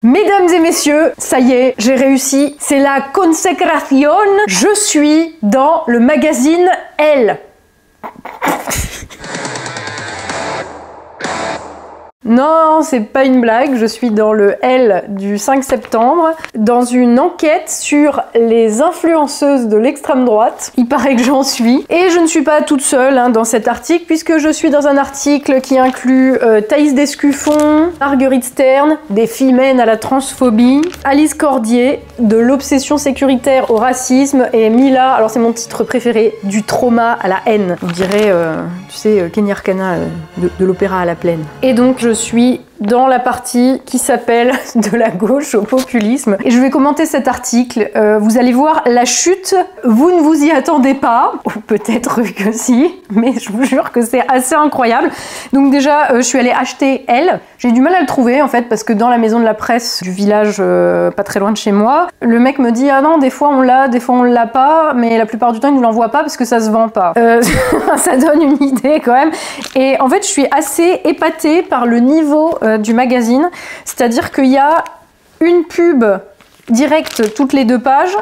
Mesdames et messieurs, ça y est, j'ai réussi, c'est la consécration. Je suis dans le magazine Elle. Non, c'est pas une blague, je suis dans le Elle du 5 septembre, dans une enquête sur les influenceuses de l'extrême droite. Il paraît que j'en suis. Et je ne suis pas toute seule dans cet article, puisque je suis dans un article qui inclut Thaïs Descuffon, Marguerite Stern, des Femmes à la transphobie, Alice Cordier, de l'obsession sécuritaire au racisme, et Mila, alors c'est mon titre préféré, du trauma à la haine. On dirait, tu sais, Kenny Arcana de l'opéra à la plaine. Et donc je suis dans la partie qui s'appelle « De la gauche au populisme ». Et je vais commenter cet article. Vous allez voir la chute, vous ne vous y attendez pas, ou peut-être que si, mais je vous jure que c'est assez incroyable. Donc déjà, je suis allée acheter Elle. J'ai du mal à le trouver en fait, parce que dans la maison de la presse du village pas très loin de chez moi, le mec me dit « Ah non, des fois on l'a, des fois on l'a pas, mais la plupart du temps il nous l'envoie pas parce que ça se vend pas ». Ça donne une idée quand même. Et en fait, je suis assez épatée par le niveau du magazine, c'est-à-dire qu'il y a une pub directe toutes les 2 pages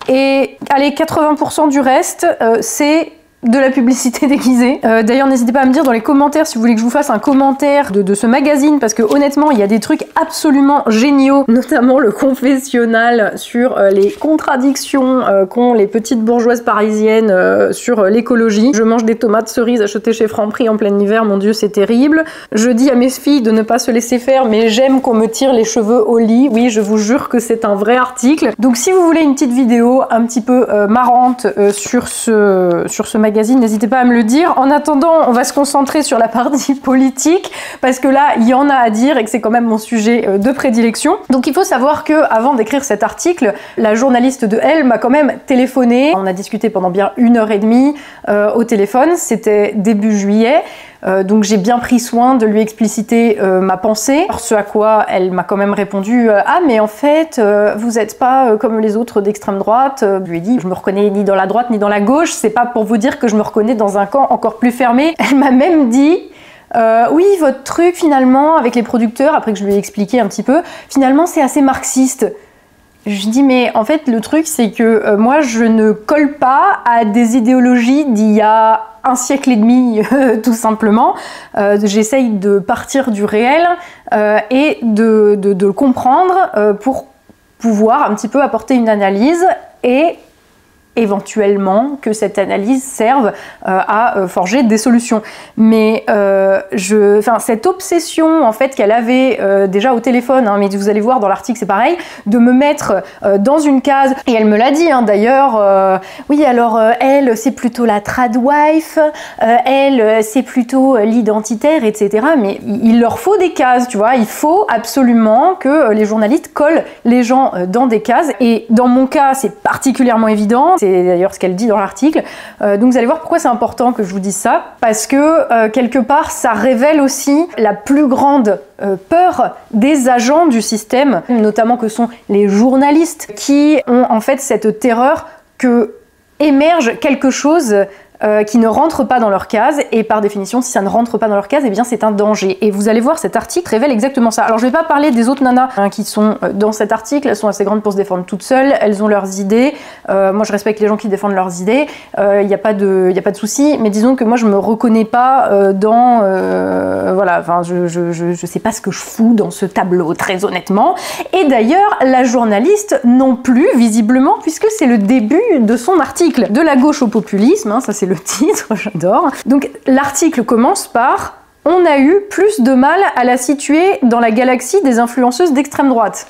et allez, 80% du reste c'est de la publicité déguisée. D'ailleurs, n'hésitez pas à me dire dans les commentaires si vous voulez que je vous fasse un commentaire de ce magazine, parce que honnêtement, il y a des trucs absolument géniaux, notamment le confessionnal sur les contradictions qu'ont les petites bourgeoises parisiennes sur l'écologie. Je mange des tomates cerises achetées chez Franprix en plein hiver, mon dieu, c'est terrible. Je dis à mes filles de ne pas se laisser faire, mais j'aime qu'on me tire les cheveux au lit. Oui, je vous jure que c'est un vrai article. Donc si vous voulez une petite vidéo un petit peu marrante sur ce magazine, n'hésitez pas à me le dire. En attendant, on va se concentrer sur la partie politique, parce que là, il y en a à dire et que c'est quand même mon sujet de prédilection. Donc il faut savoir que avant d'écrire cet article, la journaliste de Elle m'a quand même téléphoné. On a discuté pendant bien 1h30 au téléphone, c'était début juillet. Donc j'ai bien pris soin de lui expliciter ma pensée, ce à quoi elle m'a quand même répondu ah mais en fait vous êtes pas comme les autres d'extrême droite. Je lui ai dit je me reconnais ni dans la droite ni dans la gauche, c'est pas pour vous dire que je me reconnais dans un camp encore plus fermé. Elle m'a même dit oui, votre truc finalement avec les producteurs, après que je lui ai expliqué un petit peu, finalement c'est assez marxiste. Je dis mais en fait le truc c'est que moi je ne colle pas à des idéologies d'il y a 1 siècle et demi tout simplement. J'essaye de partir du réel et de le comprendre pour pouvoir un petit peu apporter une analyse et éventuellement que cette analyse serve à forger des solutions. Mais cette obsession en fait qu'elle avait déjà au téléphone, mais vous allez voir dans l'article c'est pareil, de me mettre dans une case, et elle me l'a dit d'ailleurs, oui alors elle c'est plutôt la tradwife, elle c'est plutôt l'identitaire, etc. Mais il leur faut des cases, tu vois, il faut absolument que les journalistes collent les gens dans des cases, et dans mon cas c'est particulièrement évident. C'est d'ailleurs ce qu'elle dit dans l'article. Donc vous allez voir pourquoi c'est important que je vous dise ça. Parce que quelque part, ça révèle aussi la plus grande peur des agents du système, notamment que sont les journalistes, qui ont en fait cette terreur que émerge quelque chose qui ne rentrent pas dans leur case, et par définition, si ça ne rentre pas dans leur case, eh bien c'est un danger. Et vous allez voir, cet article révèle exactement ça. Alors je vais pas parler des autres nanas qui sont dans cet article, elles sont assez grandes pour se défendre toutes seules, elles ont leurs idées, moi je respecte les gens qui défendent leurs idées, il n'y a pas de souci, mais disons que moi je me reconnais pas dans... voilà, enfin je sais pas ce que je fous dans ce tableau, très honnêtement. Et d'ailleurs, la journaliste non plus, visiblement, puisque c'est le début de son article. De la gauche au populisme, ça c'est le titre, j'adore. Donc l'article commence par « On a eu plus de mal à la situer dans la galaxie des influenceuses d'extrême droite ».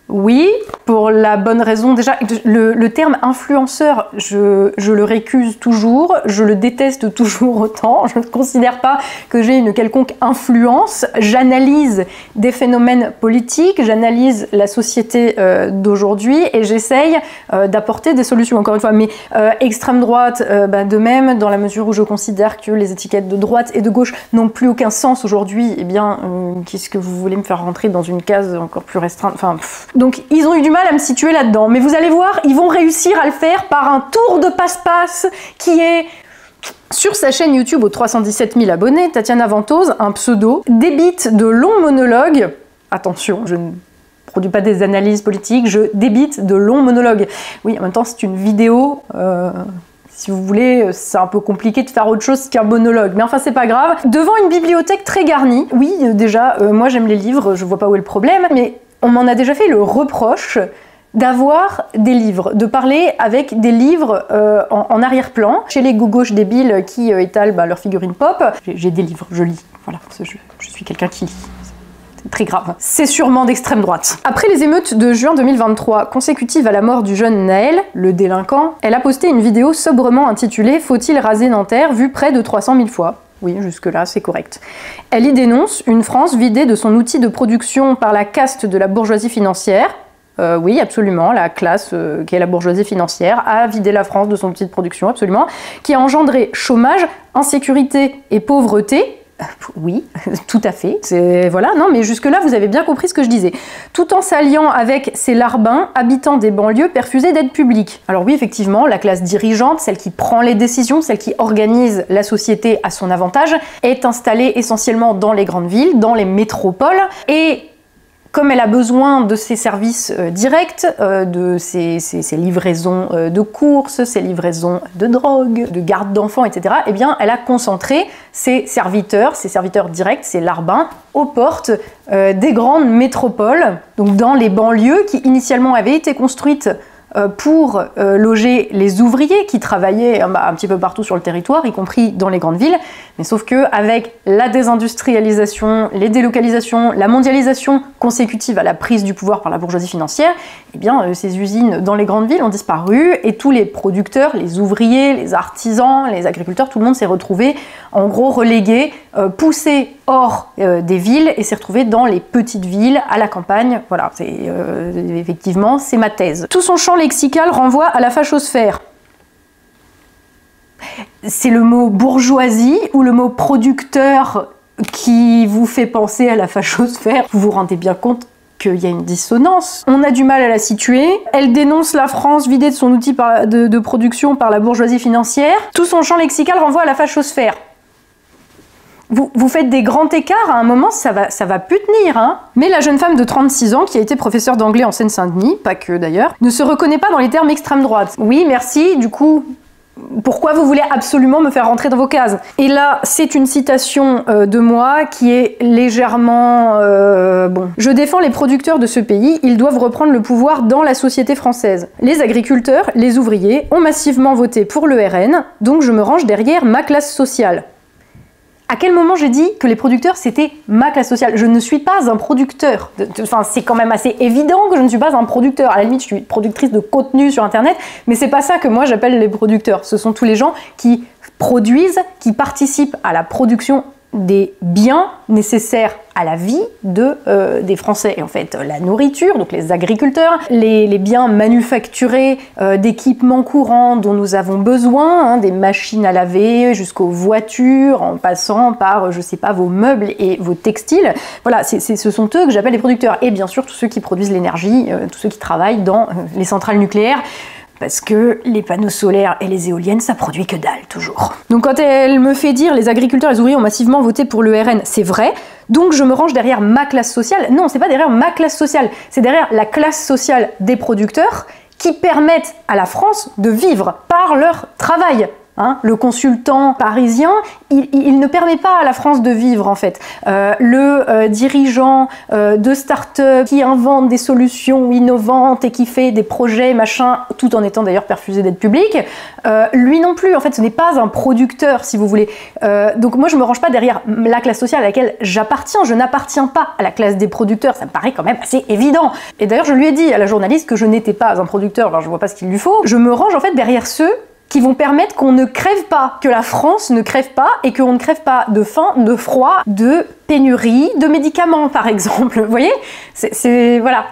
Oui, pour la bonne raison. Déjà, le terme influenceur, je le récuse toujours, je le déteste toujours autant, je ne considère pas que j'ai une quelconque influence. J'analyse des phénomènes politiques, j'analyse la société d'aujourd'hui et j'essaye d'apporter des solutions, encore une fois. Mais extrême droite, de même, dans la mesure où je considère que les étiquettes de droite et de gauche n'ont plus aucun sens aujourd'hui, eh bien, qu'est-ce que vous voulez me faire rentrer dans une case encore plus restreinte, enfin... Donc ils ont eu du mal à me situer là-dedans, mais vous allez voir, ils vont réussir à le faire par un tour de passe-passe qui est Sur sa chaîne YouTube aux 317 000 abonnés, Tatiana Ventose, un pseudo, débite de longs monologues. Attention, je ne produis pas des analyses politiques, je débite de longs monologues. Oui, en même temps, c'est une vidéo. Si vous voulez, c'est un peu compliqué de faire autre chose qu'un monologue, mais enfin c'est pas grave. Devant une bibliothèque très garnie, oui déjà, moi j'aime les livres, je vois pas où est le problème, mais on m'en a déjà fait le reproche d'avoir des livres, de parler avec des livres en arrière-plan. Chez les gauches débiles qui étalent leurs figurines pop, j'ai des livres, je lis, voilà, je suis quelqu'un qui lit. Très grave. C'est sûrement d'extrême droite. Après les émeutes de juin 2023, consécutives à la mort du jeune Naël, le délinquant, elle a posté une vidéo sobrement intitulée « Faut-il raser Nanterre ?» vue près de 300 000 fois. Oui, jusque-là, c'est correct. Elle y dénonce une France vidée de son outil de production par la caste de la bourgeoisie financière. Oui, absolument, la classe qui est la bourgeoisie financière a vidé la France de son outil de production, absolument, qui a engendré chômage, insécurité et pauvreté. Oui, tout à fait. Voilà, non, mais jusque-là, vous avez bien compris ce que je disais. Tout en s'alliant avec ces larbins, habitants des banlieues perfusés d'aide publique. Alors oui, effectivement, la classe dirigeante, celle qui prend les décisions, celle qui organise la société à son avantage, est installée essentiellement dans les grandes villes, dans les métropoles, et comme elle a besoin de ses services directs, de ses livraisons de courses, ses livraisons de drogue, de garde d'enfants, etc., eh bien, elle a concentré ses serviteurs directs, ses larbins, aux portes des grandes métropoles, donc dans les banlieues qui initialement avaient été construites pour loger les ouvriers qui travaillaient un petit peu partout sur le territoire, y compris dans les grandes villes. Mais sauf que avec la désindustrialisation, les délocalisations, la mondialisation consécutive à la prise du pouvoir par la bourgeoisie financière, eh bien, ces usines dans les grandes villes ont disparu et tous les producteurs, les ouvriers, les artisans, les agriculteurs, tout le monde s'est retrouvé en gros relégué, poussé hors des villes et s'est retrouvé dans les petites villes, à la campagne. Voilà, effectivement, c'est ma thèse. Tout son champ lexical renvoie à la fachosphère. C'est le mot bourgeoisie ou le mot producteur qui vous fait penser à la fachosphère. Vous vous rendez bien compte qu'il y a une dissonance. On a du mal à la situer. Elle dénonce la France vidée de son outil de production par la bourgeoisie financière. Tout son champ lexical renvoie à la fachosphère. Vous faites des grands écarts, à un moment, ça va plus tenir, hein. Mais la jeune femme de 36 ans, qui a été professeure d'anglais en Seine-Saint-Denis, pas que d'ailleurs, ne se reconnaît pas dans les termes extrême droite. Oui, merci, du coup, pourquoi vous voulez absolument me faire rentrer dans vos cases? Et là, c'est une citation de moi qui est légèrement... bon. Je défends les producteurs de ce pays, ils doivent reprendre le pouvoir dans la société française. Les agriculteurs, les ouvriers, ont massivement voté pour le RN, donc je me range derrière ma classe sociale. À quel moment j'ai dit que les producteurs c'était ma classe sociale? Je ne suis pas un producteur. Enfin, c'est quand même assez évident que je ne suis pas un producteur. À la limite, je suis productrice de contenu sur Internet, mais c'est pas ça que moi j'appelle les producteurs. Ce sont tous les gens qui produisent, qui participent à la production des biens nécessaires à la vie des Français. Et en fait, la nourriture, donc les agriculteurs, les biens manufacturés, d'équipements courants dont nous avons besoin, hein, des machines à laver jusqu'aux voitures, en passant par, je sais pas, vos meubles et vos textiles. Voilà, ce sont eux que j'appelle les producteurs. Et bien sûr, tous ceux qui produisent l'énergie, tous ceux qui travaillent dans les centrales nucléaires. Parce que les panneaux solaires et les éoliennes, ça produit que dalle, toujours. Donc quand elle me fait dire « les agriculteurs et les ouvriers ont massivement voté pour le RN », c'est vrai, donc je me range derrière ma classe sociale. Non, c'est pas derrière ma classe sociale, c'est derrière la classe sociale des producteurs qui permettent à la France de vivre par leur travail. Hein, le consultant parisien, il ne permet pas à la France de vivre en fait. Le dirigeant de start-up qui invente des solutions innovantes et qui fait des projets machin, tout en étant d'ailleurs perfusé d'aide publique, lui non plus en fait ce n'est pas un producteur si vous voulez. Donc moi je me range pas derrière la classe sociale à laquelle j'appartiens, je n'appartiens pas à la classe des producteurs, ça me paraît quand même assez évident. Et d'ailleurs je lui ai dit à la journaliste que je n'étais pas un producteur, alors je vois pas ce qu'il lui faut. Je me range en fait derrière ceux qui vont permettre qu'on ne crève pas, que la France ne crève pas et qu'on ne crève pas de faim, de froid, de pénurie, de médicaments par exemple. Vous voyez, voilà.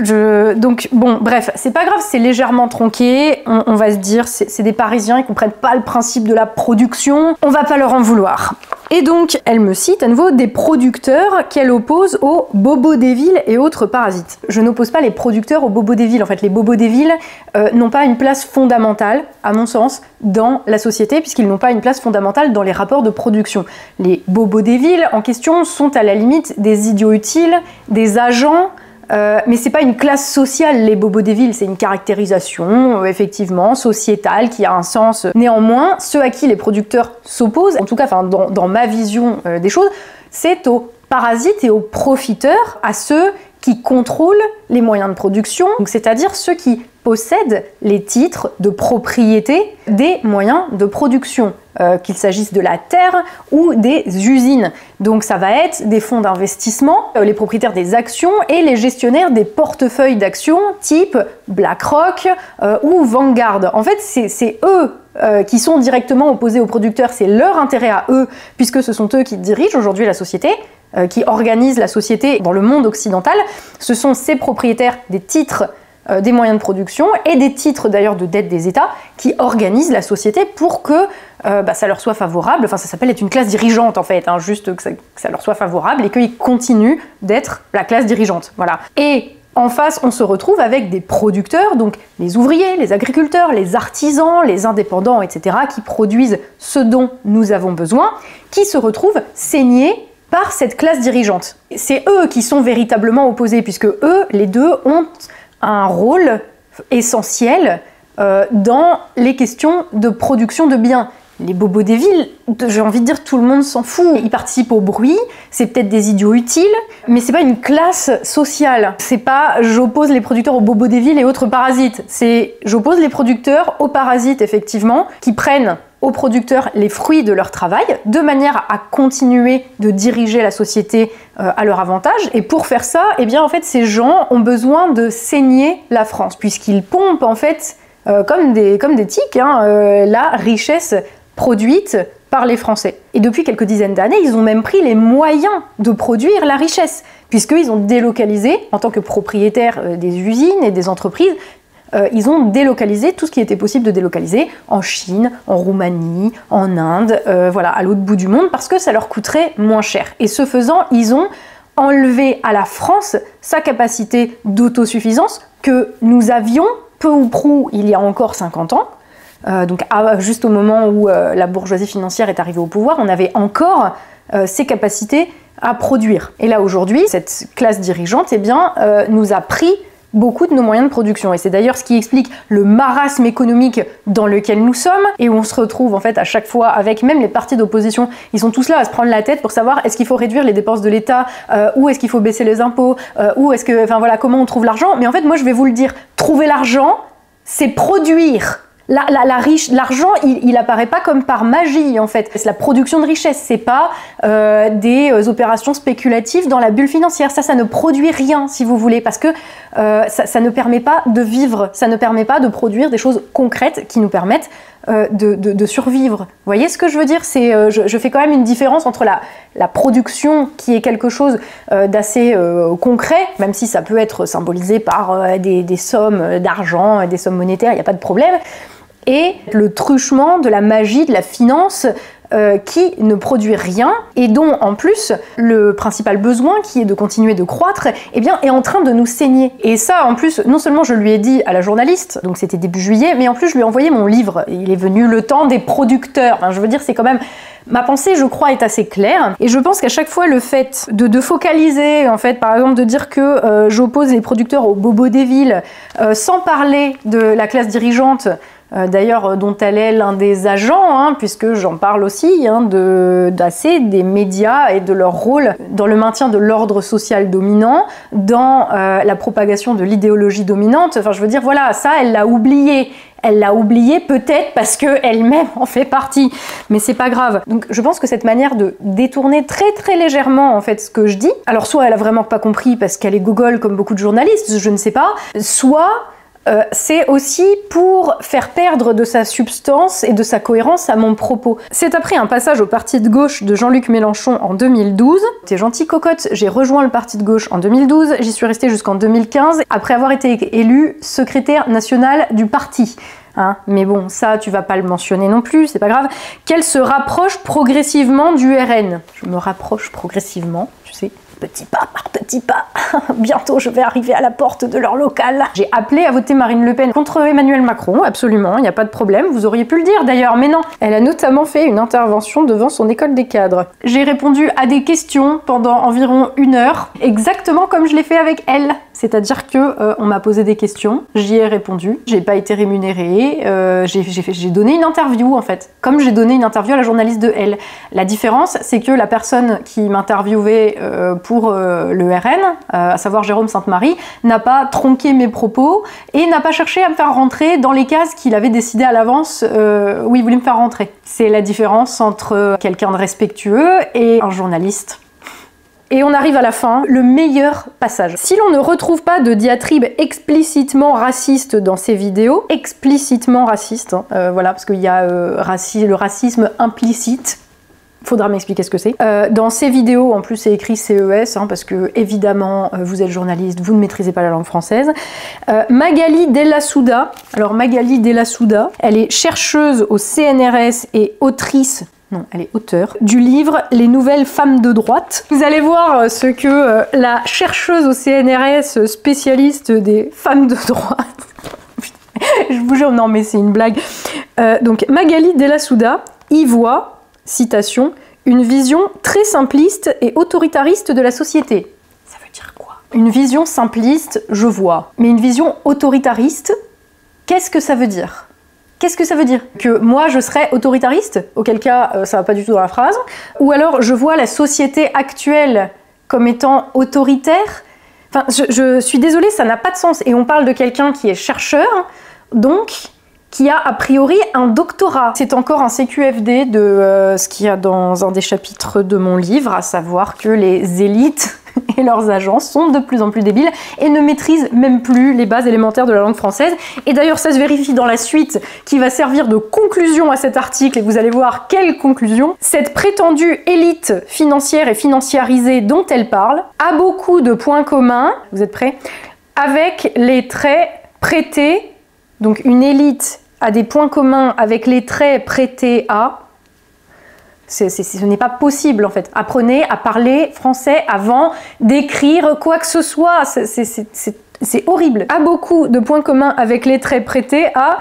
Donc bon, bref, c'est pas grave, c'est légèrement tronqué, on va se dire, c'est des Parisiens, ils comprennent pas le principe de la production, on va pas leur en vouloir. Et donc, elle me cite à nouveau des producteurs qu'elle oppose aux bobos des villes et autres parasites. Je n'oppose pas les producteurs aux bobos des villes. En fait, les bobos des villes n'ont pas une place fondamentale, à mon sens, dans la société, puisqu'ils n'ont pas une place fondamentale dans les rapports de production. Les bobos des villes en question sont à la limite des idiots utiles, des agents mais c'est pas une classe sociale, les bobos des villes, c'est une caractérisation, effectivement, sociétale, qui a un sens. Néanmoins, ceux à qui les producteurs s'opposent, en tout cas dans ma vision des choses, c'est aux parasites et aux profiteurs, à ceux qui contrôlent les moyens de production, c'est-à-dire ceux qui possèdent les titres de propriété des moyens de production, qu'il s'agisse de la terre ou des usines. Donc ça va être des fonds d'investissement, les propriétaires des actions et les gestionnaires des portefeuilles d'actions type BlackRock ou Vanguard. En fait, c'est eux qui sont directement opposés aux producteurs, c'est leur intérêt à eux, puisque ce sont eux qui dirigent aujourd'hui la société, qui organisent la société dans le monde occidental. Ce sont ces propriétaires des titres des moyens de production et des titres d'ailleurs de dette des États qui organisent la société pour que ça leur soit favorable. Enfin, ça s'appelle être une classe dirigeante en fait, hein, juste que ça leur soit favorable et qu'ils continuent d'être la classe dirigeante. Voilà. Et en face, on se retrouve avec des producteurs, donc les ouvriers, les agriculteurs, les artisans, les indépendants, etc., qui produisent ce dont nous avons besoin, qui se retrouvent saignés par cette classe dirigeante. C'est eux qui sont véritablement opposés, puisque eux, les deux, ont un rôle essentiel dans les questions de production de biens. Les bobos des villes, j'ai envie de dire, tout le monde s'en fout. Ils participent au bruit, c'est peut-être des idiots utiles, mais c'est pas une classe sociale. C'est pas j'oppose les producteurs aux bobos des villes et autres parasites. C'est j'oppose les producteurs aux parasites, effectivement, qui prennent aux producteurs les fruits de leur travail, de manière à continuer de diriger la société à leur avantage. Et pour faire ça, eh bien, en fait, ces gens ont besoin de saigner la France, puisqu'ils pompent, en fait, comme des tiques, la richesse produite par les Français. Et depuis quelques dizaines d'années, ils ont même pris les moyens de produire la richesse, puisqu'ils ont délocalisé, en tant que propriétaires des usines et des entreprises, ils ont délocalisé tout ce qui était possible de délocaliser en Chine, en Roumanie, en Inde, voilà, à l'autre bout du monde, parce que ça leur coûterait moins cher. Et ce faisant, ils ont enlevé à la France sa capacité d'autosuffisance que nous avions peu ou prou il y a encore 50 ans. Donc juste au moment où la bourgeoisie financière est arrivée au pouvoir, on avait encore ces capacités à produire. Et là aujourd'hui, cette classe dirigeante eh bien, nous a pris beaucoup de nos moyens de production. Et c'est d'ailleurs ce qui explique le marasme économique dans lequel nous sommes et où on se retrouve en fait à chaque fois avec même les partis d'opposition. Ils sont tous là à se prendre la tête pour savoir est-ce qu'il faut réduire les dépenses de l'État ou est-ce qu'il faut baisser les impôts ou est-ce que, enfin voilà, comment on trouve l'argent. Mais en fait, moi je vais vous le dire, trouver l'argent, c'est produire. L'argent, il apparaît pas comme par magie en fait. C'est la production de richesse, c'est pas des opérations spéculatives dans la bulle financière. Ça ne produit rien si vous voulez, parce que ça ne permet pas de vivre, ça ne permet pas de produire des choses concrètes qui nous permettent de survivre. Vous voyez ce que je veux dire? C'est, je fais quand même une différence entre la production qui est quelque chose d'assez concret, même si ça peut être symbolisé par des sommes d'argent, des sommes monétaires, il n'y a pas de problème, et le truchement de la magie de la finance qui ne produit rien et dont en plus le principal besoin qui est de continuer de croître eh bien, est en train de nous saigner. Et ça en plus, non seulement je lui ai dit à la journaliste, donc c'était début juillet, mais en plus je lui ai envoyé mon livre. Il est venu le temps des producteurs. Enfin, je veux dire, c'est quand même... Ma pensée, je crois, est assez claire. Et je pense qu'à chaque fois, le fait de focaliser, en fait, par exemple, de dire que j'oppose les producteurs aux bobos des villes, sans parler de la classe dirigeante, d'ailleurs dont elle est l'un des agents, puisque j'en parle aussi, des médias et de leur rôle dans le maintien de l'ordre social dominant, dans la propagation de l'idéologie dominante. Enfin, je veux dire, voilà, ça, elle l'a oublié. Elle l'a oublié peut-être parce qu'elle-même en fait partie, mais c'est pas grave. Donc je pense que cette manière de détourner très très légèrement en fait ce que je dis, alors soit elle a vraiment pas compris parce qu'elle est gogole comme beaucoup de journalistes, je ne sais pas, soit c'est aussi pour faire perdre de sa substance et de sa cohérence à mon propos. C'est après un passage au parti de gauche de Jean-Luc Mélenchon en 2012. T'es gentil cocotte, j'ai rejoint le parti de gauche en 2012, j'y suis restée jusqu'en 2015, après avoir été élue secrétaire nationale du parti. Mais bon, ça, tu vas pas le mentionner non plus, c'est pas grave. Qu'elle se rapproche progressivement du RN. Je me rapproche progressivement, tu sais. petit pas par petit pas. Bientôt, je vais arriver à la porte de leur local. J'ai appelé à voter Marine Le Pen contre Emmanuel Macron, absolument, il n'y a pas de problème. Vous auriez pu le dire d'ailleurs, mais non. Elle a notamment fait une intervention devant son école des cadres. J'ai répondu à des questions pendant environ 1 heure, exactement comme je l'ai fait avec elle. C'est-à-dire que on m'a posé des questions, j'y ai répondu, j'ai pas été rémunérée, j'ai donné une interview en fait, comme j'ai donné une interview à la journaliste de Elle. La différence, c'est que la personne qui m'interviewait pour le RN, à savoir Jérôme Sainte-Marie, n'a pas tronqué mes propos et n'a pas cherché à me faire rentrer dans les cases qu'il avait décidé à l'avance où il voulait me faire rentrer. C'est la différence entre quelqu'un de respectueux et un journaliste. Et on arrive à la fin, le meilleur passage. Si l'on ne retrouve pas de diatribe explicitement raciste dans ces vidéos, explicitement raciste, hein, voilà, parce qu'il y a le racisme implicite, faudra m'expliquer ce que c'est. Dans ces vidéos, en plus c'est écrit CES, hein, parce que évidemment vous êtes journaliste, vous ne maîtrisez pas la langue française. Magali Della Souda, alors Magali Della Souda, elle est chercheuse au CNRS et autrice, non, elle est auteure, du livre « Les nouvelles femmes de droite ». Vous allez voir ce que la chercheuse au CNRS, spécialiste des femmes de droite, je vous jure, non mais c'est une blague. Donc Magali Della Souda y voit, citation, « une vision très simpliste et autoritariste de la société ». Ça veut dire quoi? Une vision simpliste, je vois. Mais une vision autoritariste, qu'est-ce que ça veut dire? Qu'est-ce que ça veut dire? Que moi je serais autoritariste? Auquel cas ça va pas du tout dans la phrase. Ou alors je vois la société actuelle comme étant autoritaire? Enfin, je suis désolée, ça n'a pas de sens. Et on parle de quelqu'un qui est chercheur, donc qui a a priori un doctorat. C'est encore un CQFD de ce qu'il y a dans un des chapitres de mon livre, à savoir que les élites et leurs agents sont de plus en plus débiles et ne maîtrisent même plus les bases élémentaires de la langue française. Et d'ailleurs, ça se vérifie dans la suite qui va servir de conclusion à cet article, et vous allez voir quelle conclusion. Cette prétendue élite financière et financiarisée dont elle parle a beaucoup de points communs, vous êtes prêts, avec les traits prêtés, donc une élite a des points communs avec les traits prêtés à... Ce n'est pas possible en fait. Apprenez à parler français avant d'écrire quoi que ce soit. C'est horrible. A beaucoup de points communs avec les traits prêtés à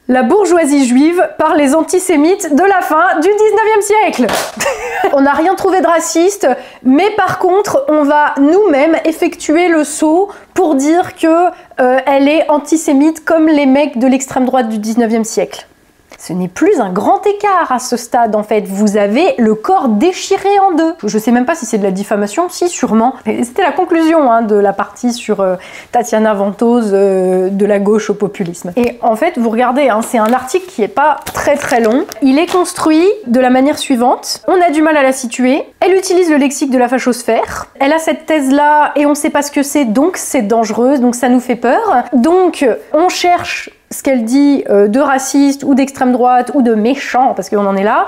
la bourgeoisie juive par les antisémites de la fin du 19e siècle. On n'a rien trouvé de raciste, mais par contre, on va nous-mêmes effectuer le saut pour dire que elle est antisémite comme les mecs de l'extrême droite du 19e siècle. Ce n'est plus un grand écart à ce stade en fait, vous avez le corps déchiré en deux. Je sais même pas si c'est de la diffamation, si sûrement. C'était la conclusion hein, de la partie sur Tatiana Ventose de la gauche au populisme. Et en fait, vous regardez, hein, c'est un article qui est pas très long. Il est construit de la manière suivante. On a du mal à la situer. Elle utilise le lexique de la fachosphère. Elle a cette thèse-là et on sait pas ce que c'est, donc c'est dangereux, donc ça nous fait peur. Donc on cherche ce qu'elle dit de raciste ou d'extrême droite ou de méchant, parce qu'on en est là,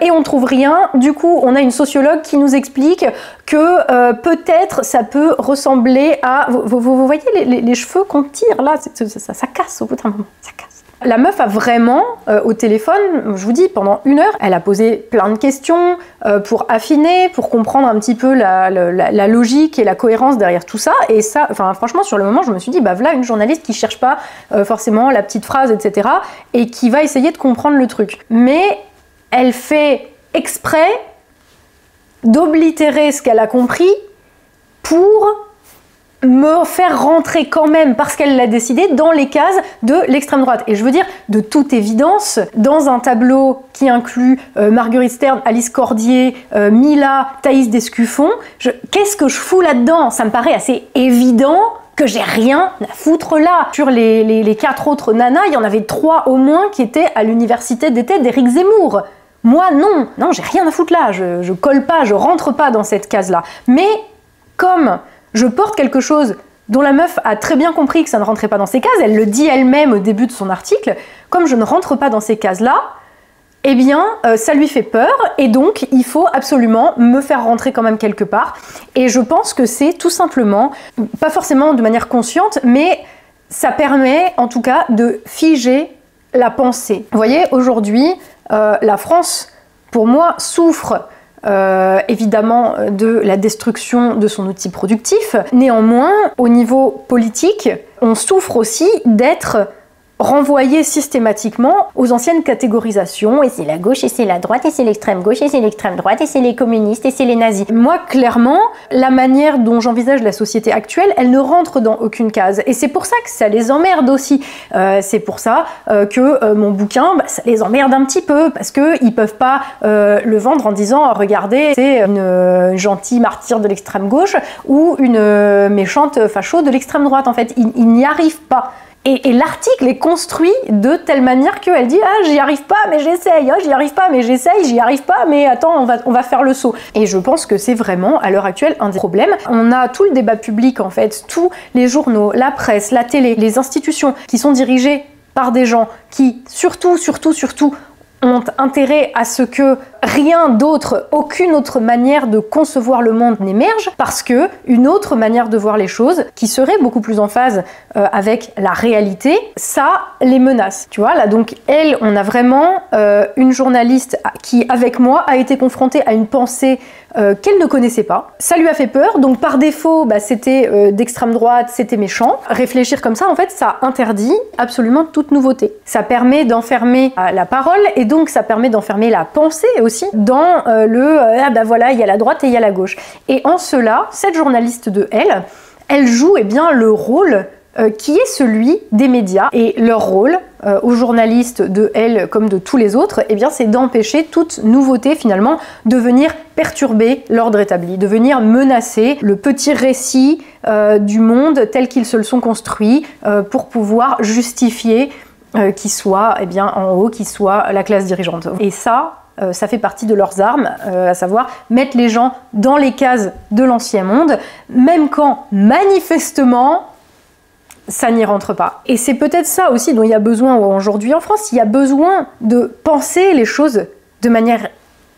et on trouve rien. Du coup, on a une sociologue qui nous explique que peut-être ça peut ressembler à... Vous voyez les cheveux qu'on tire là, ça casse au bout d'un moment, ça casse. La meuf a vraiment, au téléphone, je vous dis, pendant 1 heure, elle a posé plein de questions pour affiner, pour comprendre un petit peu la logique et la cohérence derrière tout ça. Et ça, enfin, franchement, sur le moment, je me suis dit, bah voilà une journaliste qui cherche pas forcément la petite phrase, etc. et qui va essayer de comprendre le truc. Mais elle fait exprès d'oblitérer ce qu'elle a compris pour me faire rentrer quand même, parce qu'elle l'a décidé, dans les cases de l'extrême droite. Et je veux dire, de toute évidence, dans un tableau qui inclut Marguerite Stern, Alice Cordier, Mila, Thaïs Descuffon, qu'est-ce que je fous là-dedans? Ça me paraît assez évident que j'ai rien à foutre là. Sur les 4 autres nanas, il y en avait 3 au moins qui étaient à l'université d'été d'Éric Zemmour. Moi, non. Non, j'ai rien à foutre là. Je colle pas, je rentre pas dans cette case-là. Mais comme je porte quelque chose dont la meuf a très bien compris que ça ne rentrait pas dans ces cases, elle le dit elle-même au début de son article, comme je ne rentre pas dans ces cases-là, eh bien, ça lui fait peur, et donc il faut absolument me faire rentrer quand même quelque part. Et je pense que c'est tout simplement, pas forcément de manière consciente, mais ça permet en tout cas de figer la pensée. Vous voyez, aujourd'hui, la France, pour moi, souffre évidemment de la destruction de son outil productif. Néanmoins, au niveau politique, on souffre aussi d'être renvoyé systématiquement aux anciennes catégorisations, et c'est la gauche, et c'est la droite, et c'est l'extrême gauche, et c'est l'extrême droite, et c'est les communistes, et c'est les nazis. Moi, clairement, la manière dont j'envisage la société actuelle, elle ne rentre dans aucune case. Et c'est pour ça que ça les emmerde aussi. C'est pour ça que mon bouquin, ça les emmerde un petit peu, parce qu'ils peuvent pas le vendre en disant « Regardez, c'est une gentille martyre de l'extrême gauche ou une méchante facho de l'extrême droite. » En fait, ils n'y arrivent pas. Et l'article est construit de telle manière qu'elle dit « Ah, j'y arrive pas, mais j'essaye. Ah, j'y arrive pas, mais j'essaye. J'y arrive pas, mais attends, on va faire le saut. » Et je pense que c'est vraiment, à l'heure actuelle, un des problèmes. On a tout le débat public, en fait, tous les journaux, la presse, la télé, les institutions qui sont dirigées par des gens qui, surtout, ont intérêt à ce que rien d'autre, aucune autre manière de concevoir le monde n'émerge, parce que une autre manière de voir les choses, qui serait beaucoup plus en phase avec la réalité, ça les menace. Tu vois, là, donc, on a vraiment une journaliste qui, avec moi, a été confrontée à une pensée qu'elle ne connaissait pas. Ça lui a fait peur, donc par défaut, c'était d'extrême droite, c'était méchant. Réfléchir comme ça, en fait, ça interdit absolument toute nouveauté. Ça permet d'enfermer la parole, et donc ça permet d'enfermer la pensée aussi dans voilà, il y a la droite et il y a la gauche. Et en cela, cette journaliste de elle joue le rôle qui est celui des médias. Et leur rôle, aux journalistes de comme de tous les autres, c'est d'empêcher toute nouveauté finalement de venir perturber l'ordre établi, de venir menacer le petit récit du monde tel qu'ils se le sont construits pour pouvoir justifier qu'il soit en haut, qu'il soit la classe dirigeante. Et ça fait partie de leurs armes, à savoir mettre les gens dans les cases de l'ancien monde, même quand manifestement ça n'y rentre pas. Et c'est peut-être ça aussi dont il y a besoin aujourd'hui en France. Il y a besoin de penser les choses de manière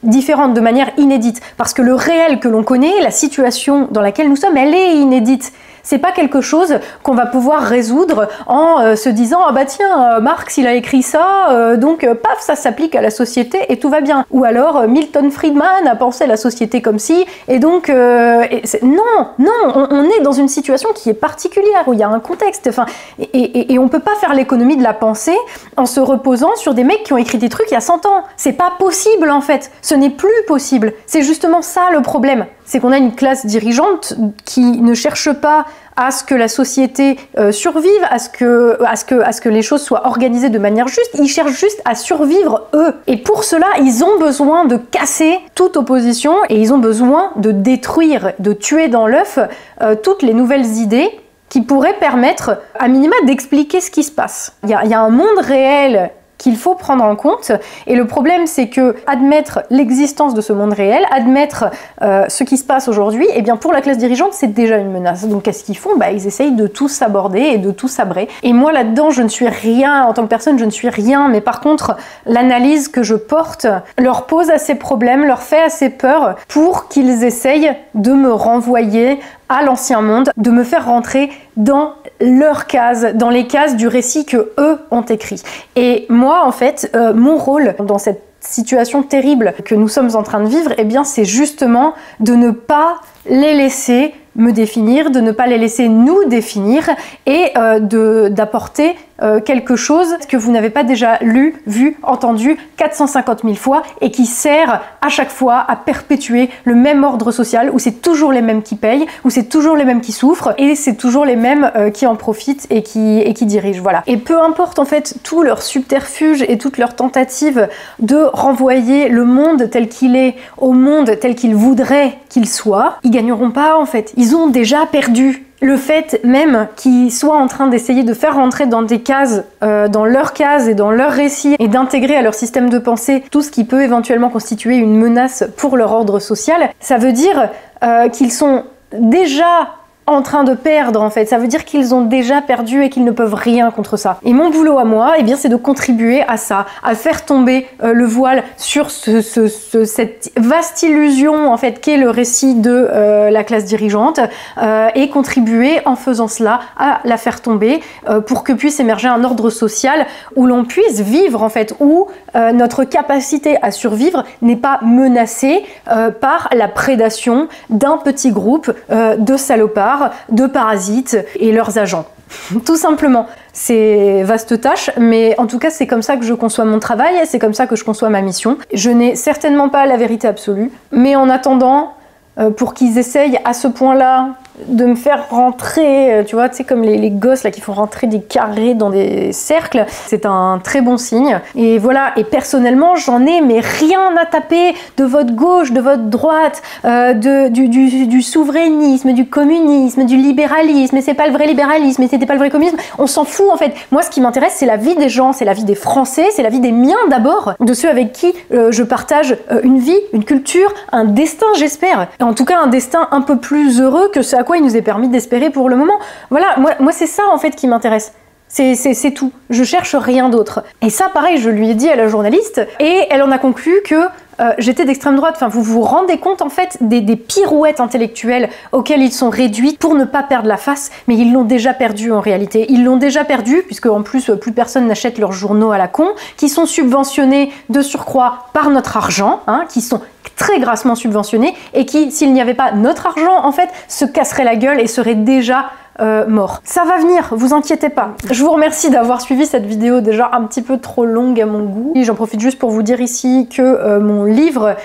différente, de manière inédite. Parce que le réel que l'on connaît, la situation dans laquelle nous sommes, elle est inédite. C'est pas quelque chose qu'on va pouvoir résoudre en se disant « Ah bah tiens, Marx il a écrit ça, donc paf, ça s'applique à la société et tout va bien. » Ou alors Milton Friedman a pensé la société comme si, et donc... non, on est dans une situation qui est particulière, où il y a un contexte, et on peut pas faire l'économie de la pensée en se reposant sur des mecs qui ont écrit des trucs il y a 100 ans. C'est pas possible en fait, ce n'est plus possible. C'est justement ça le problème. C'est qu'on a une classe dirigeante qui ne cherche pas à ce que la société survive, à ce que les choses soient organisées de manière juste. Ils cherchent juste à survivre eux. Et pour cela, ils ont besoin de casser toute opposition et ils ont besoin de détruire, de tuer dans l'œuf toutes les nouvelles idées qui pourraient permettre, à minima, d'expliquer ce qui se passe. Il y a un monde réel qu'il faut prendre en compte, et le problème c'est que admettre l'existence de ce monde réel, admettre ce qui se passe aujourd'hui, pour la classe dirigeante c'est déjà une menace. Donc qu'est-ce qu'ils font? Ils essayent de tout s'aborder et de tout sabrer. Et moi là-dedans je ne suis rien, en tant que personne je ne suis rien, mais par contre l'analyse que je porte leur pose assez problèmes, leur fait assez peur pour qu'ils essayent de me renvoyer à l'ancien monde, de me faire rentrer dans leurs cases, dans les cases du récit que eux ont écrit. Et moi, en fait, mon rôle dans cette situation terrible que nous sommes en train de vivre, c'est justement de ne pas les laisser me définir, de ne pas les laisser nous définir et d'apporter quelque chose que vous n'avez pas déjà lu, vu, entendu 450 000 fois et qui sert à chaque fois à perpétuer le même ordre social où c'est toujours les mêmes qui payent, où c'est toujours les mêmes qui souffrent et c'est toujours les mêmes qui en profitent et qui dirigent. Voilà. Et peu importe en fait tous leurs subterfuges et toutes leurs tentatives de renvoyer le monde tel qu'il est au monde tel qu'ils voudraient qu'il soit, ils gagneront pas en fait. Ils ont déjà perdu. Le fait même qu'ils soient en train d'essayer de faire rentrer dans des cases, dans leurs cases et dans leurs récits, et d'intégrer à leur système de pensée tout ce qui peut éventuellement constituer une menace pour leur ordre social, ça veut dire qu'ils sont déjà en train de perdre en fait. Ça veut dire qu'ils ont déjà perdu et qu'ils ne peuvent rien contre ça. Et mon boulot à moi, eh bien, c'est de contribuer à ça, à faire tomber le voile sur cette vaste illusion en fait qu'est le récit de la classe dirigeante et contribuer en faisant cela à la faire tomber pour que puisse émerger un ordre social où l'on puisse vivre en fait, où notre capacité à survivre n'est pas menacée par la prédation d'un petit groupe de salopards, de parasites et leurs agents. Tout simplement. C'est vaste tâche, mais en tout cas c'est comme ça que je conçois mon travail, c'est comme ça que je conçois ma mission. Je n'ai certainement pas la vérité absolue, mais en attendant, pour qu'ils essayent à ce point-là de me faire rentrer, tu vois, tu sais, comme les gosses là qui font rentrer des carrés dans des cercles, c'est un très bon signe. Et voilà, et personnellement, j'en ai mais rien à taper de votre gauche, de votre droite, du souverainisme, du communisme, du libéralisme, et c'est pas le vrai libéralisme, et c'était pas le vrai communisme. On s'en fout en fait. Moi, ce qui m'intéresse, c'est la vie des gens, c'est la vie des Français, c'est la vie des miens d'abord, de ceux avec qui je partage une vie, une culture, un destin, j'espère. Et en tout cas, un destin un peu plus heureux que ce à quoi il nous est permis d'espérer pour le moment. Voilà, moi c'est ça en fait qui m'intéresse. C'est tout. Je cherche rien d'autre. Et ça, pareil, je lui ai dit à la journaliste, et elle en a conclu que j'étais d'extrême droite. Enfin, vous vous rendez compte en fait des pirouettes intellectuelles auxquelles ils sont réduits pour ne pas perdre la face, mais ils l'ont déjà perdu en réalité. Ils l'ont déjà perdu, puisque en plus, plus personne n'achète leurs journaux à la con, qui sont subventionnés de surcroît par notre argent, hein, qui sont très grassement subventionnés, et qui, s'il n'y avait pas notre argent, en fait, se casseraient la gueule et seraient déjà mort. Ça va venir, vous inquiétez pas. Je vous remercie d'avoir suivi cette vidéo déjà un petit peu trop longue à mon goût. Et j'en profite juste pour vous dire ici que mon livre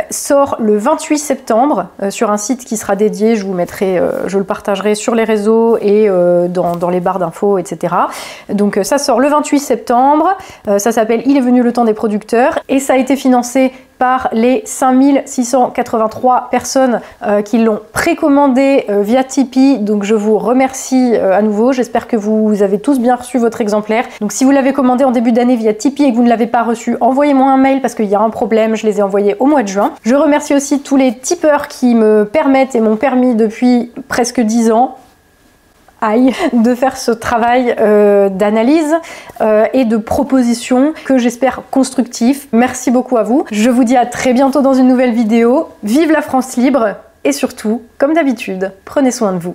sort le 28 septembre sur un site qui sera dédié. Je vous mettrai, je le partagerai sur les réseaux et dans les barres d'infos, etc. Donc ça sort le 28 septembre. Ça s'appelle Il est venu le temps des producteurs et ça a été financé par les 5683 personnes qui l'ont précommandé via Tipeee. Donc je vous remercie à nouveau. J'espère que vous avez tous bien reçu votre exemplaire. Donc si vous l'avez commandé en début d'année via Tipeee et que vous ne l'avez pas reçu, envoyez-moi un mail parce qu'il y a un problème. Je les ai envoyés au mois de juin. Je remercie aussi tous les tipeurs qui me permettent et m'ont permis depuis presque 10 ans de faire ce travail d'analyse et de proposition que j'espère constructif. Merci beaucoup à vous. Je vous dis à très bientôt dans une nouvelle vidéo. Vive la France libre et surtout, comme d'habitude, prenez soin de vous.